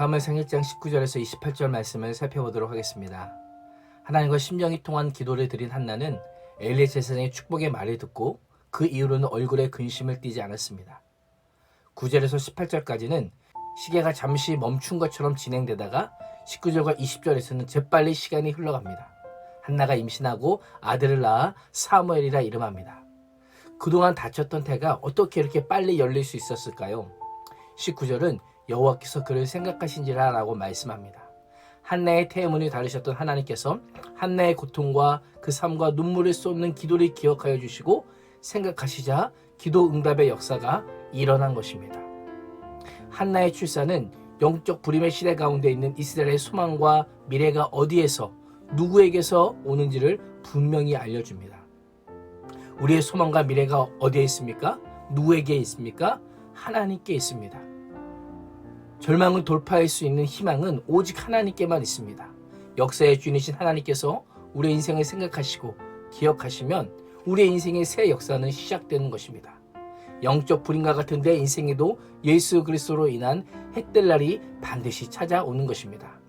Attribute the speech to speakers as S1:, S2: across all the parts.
S1: 사무엘상 1장 19절에서 28절 말씀을 살펴보도록 하겠습니다. 하나님과 심정이 통한 기도를 드린 한나는 엘리 제사장의 축복의 말을 듣고 그 이후로는 얼굴에 근심을 띠지 않았습니다. 9절에서 18절까지는 시계가 잠시 멈춘 것처럼 진행되다가 19절과 20절에서는 재빨리 시간이 흘러갑니다. 한나가 임신하고 아들을 낳아 사무엘이라 이름합니다. 그동안 닫혔던 태가 어떻게 이렇게 빨리 열릴 수 있었을까요? 19절은 여호와께서 그를 생각하신지라 라고 말씀합니다. 한나의 태의 문을 다루셨던 하나님께서 한나의 고통과 그 삶과 눈물을 쏟는 기도를 기억하여 주시고 생각하시자 기도 응답의 역사가 일어난 것입니다. 한나의 출산은 영적 불임의 시대 가운데 있는 이스라엘의 소망과 미래가 어디에서 누구에게서 오는지를 분명히 알려줍니다. 우리의 소망과 미래가 어디에 있습니까? 누구에게 있습니까? 하나님께 있습니다. 절망을 돌파할 수 있는 희망은 오직 하나님께만 있습니다. 역사의 주인이신 하나님께서 우리의 인생을 생각하시고 기억하시면 우리의 인생의 새 역사는 시작되는 것입니다. 영적 불임과 같은 내 인생에도 예수 그리스도로 인한 해뜰 날이 반드시 찾아오는 것입니다.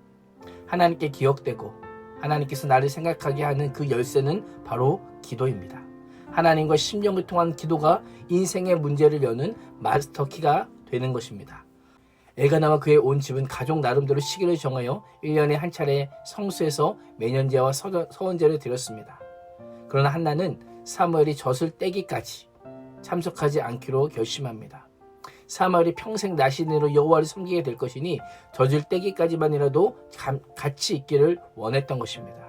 S1: 하나님께 기억되고 하나님께서 나를 생각하게 하는 그 열쇠는 바로 기도입니다. 하나님과 심령을 통한 기도가 인생의 문제를 여는 마스터키가 되는 것입니다. 엘가나와 그의 온 집은 가족 나름대로 시기를 정하여 1년에 한 차례 성수에서 매년제와 서원제를 드렸습니다. 그러나 한나는 사무엘이 젖을 떼기까지 참석하지 않기로 결심합니다. 사무엘이 평생 나신으로 여호와를 섬기게 될 것이니 젖을 떼기까지만이라도 같이 있기를 원했던 것입니다.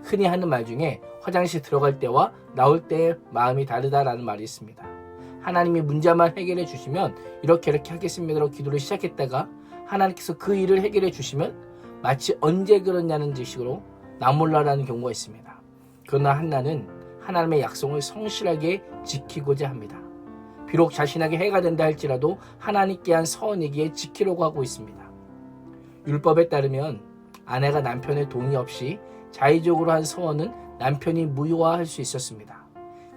S1: 흔히 하는 말 중에 화장실 들어갈 때와 나올 때의 마음이 다르다라는 말이 있습니다. 하나님이 문제만 해결해 주시면 이렇게 하겠습니다라고 기도를 시작했다가 하나님께서 그 일을 해결해 주시면 마치 언제 그러냐는 식으로 나 몰라라는 경우가 있습니다. 그러나 한나는 하나님의 약속을 성실하게 지키고자 합니다. 비록 자신에게 해가 된다 할지라도 하나님께 한 서원이기에 지키려고 하고 있습니다. 율법에 따르면 아내가 남편의 동의 없이 자의적으로 한 서원은 남편이 무효화할 수 있었습니다.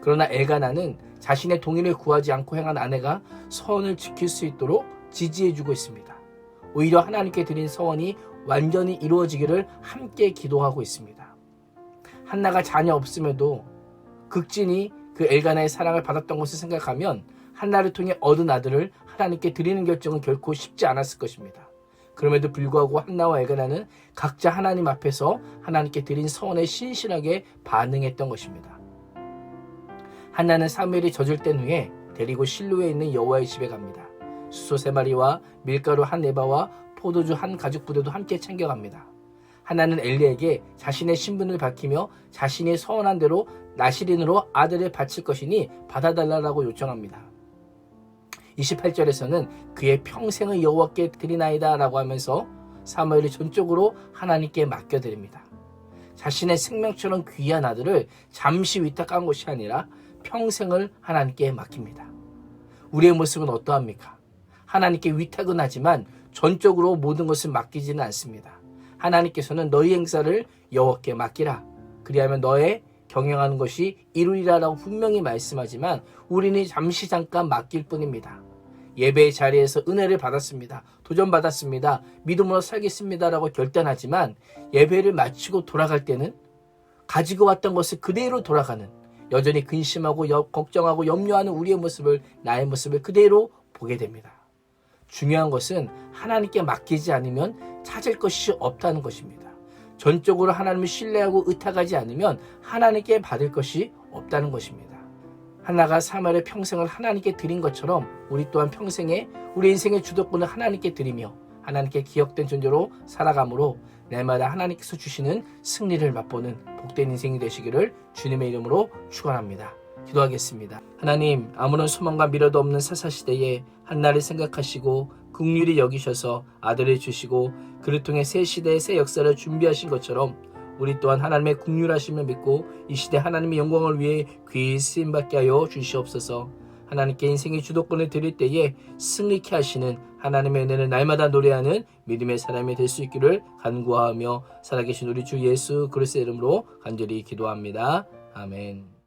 S1: 그러나 엘가나는 자신의 동의를 구하지 않고 행한 아내가 서원을 지킬 수 있도록 지지해주고 있습니다. 오히려 하나님께 드린 서원이 완전히 이루어지기를 함께 기도하고 있습니다. 한나가 자녀 없음에도 극진히 그 엘가나의 사랑을 받았던 것을 생각하면 한나를 통해 얻은 아들을 하나님께 드리는 결정은 결코 쉽지 않았을 것입니다. 그럼에도 불구하고 한나와 엘가나는 각자 하나님 앞에서 하나님께 드린 서원에 신실하게 반응했던 것입니다. 한나는 사무엘이 젖을 뗀 후에 데리고 실로에 있는 여호와의 집에 갑니다. 수소 3마리와 밀가루 1에바와 포도주 1가죽부대도 함께 챙겨갑니다. 한나는 엘리에게 자신의 신분을 밝히며 자신이 서원한 대로 나실인으로 아들을 바칠 것이니 받아달라고 요청합니다. 28절에서는 그의 평생을 여호와께 드리나이다 라고 하면서 사무엘이 전적으로 하나님께 맡겨드립니다. 자신의 생명처럼 귀한 아들을 잠시 위탁한 것이 아니라 평생을 하나님께 맡깁니다. 우리의 모습은 어떠합니까? 하나님께 위탁은 하지만 전적으로 모든 것을 맡기지는 않습니다. 하나님께서는 너희 행사를 여호와께 맡기라. 그리하면 너의 경영하는 것이 이루리라 라고 분명히 말씀하지만 우리는 잠깐 맡길 뿐입니다. 예배의 자리에서 은혜를 받았습니다. 도전받았습니다. 믿음으로 살겠습니다 라고 결단하지만 예배를 마치고 돌아갈 때는 가지고 왔던 것을 그대로 돌아가는, 여전히 근심하고 걱정하고 염려하는 우리의 모습을, 나의 모습을 그대로 보게 됩니다. 중요한 것은 하나님께 맡기지 않으면 찾을 것이 없다는 것입니다. 전적으로 하나님을 신뢰하고 의탁하지 않으면 하나님께 받을 것이 없다는 것입니다. 한나가 사무엘의 평생을 하나님께 드린 것처럼 우리 또한 평생에 우리 인생의 주도권을 하나님께 드리며 하나님께 기억된 존재로 살아감으로 날마다 하나님께서 주시는 승리를 맛보는 복된 인생이 되시기를 주님의 이름으로 축원합니다. 기도하겠습니다. 하나님, 아무런 소망과 미래도 없는 사사시대에 한나를 생각하시고 긍휼히 여기셔서 아들을 주시고 그를 통해 새 시대의 새 역사를 준비하신 것처럼 우리 또한 하나님의 긍휼하심을 믿고 이 시대 하나님의 영광을 위해 귀히 쓰임받게 하여 주시옵소서. 하나님께 인생의 주도권을 드릴 때에 승리케 하시는 하나님의 은혜를 날마다 노래하는 믿음의 사람이 될 수 있기를 간구하며 살아계신 우리 주 예수 그리스도의 이름으로 간절히 기도합니다. 아멘.